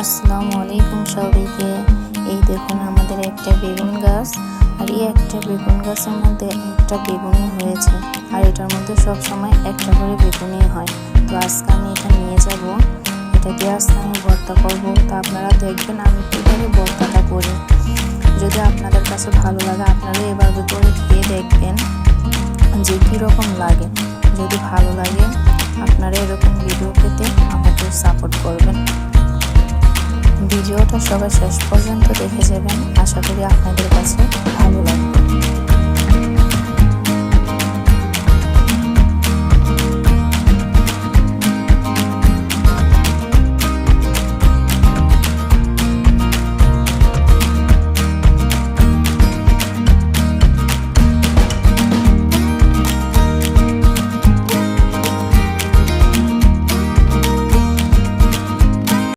আসসালামু আলাইকুম সবাইকে। এই দেখুন আমাদের একটা বেগুন গাছ, আর এই একটা বেগুন গাছের মধ্যে একটা বেগুনই হয়েছে, আর এটার মধ্যে সব সময় একটা করে বেগুনই হয়। তো আজকে আমি এটা নিয়ে যাব, এটাকে আজকে আমি ভর্তা করবো। তো আপনারা দেখবেন আমি কীভাবে ভর্তাটা করি। যদি আপনাদের কাছে ভালো লাগে আপনারা এভাবে করে খেয়ে দেখবেন যে কীরকম লাগে। যদি ভালো লাগে আপনারা এরকম ভিডিও পেতে আমাকে সাপোর্ট করবেন। ভিডিওটা সবাই শেষ পর্যন্ত দেখে যাবেন, আশা করি আপনাদের কাছে ভালো লাগবে।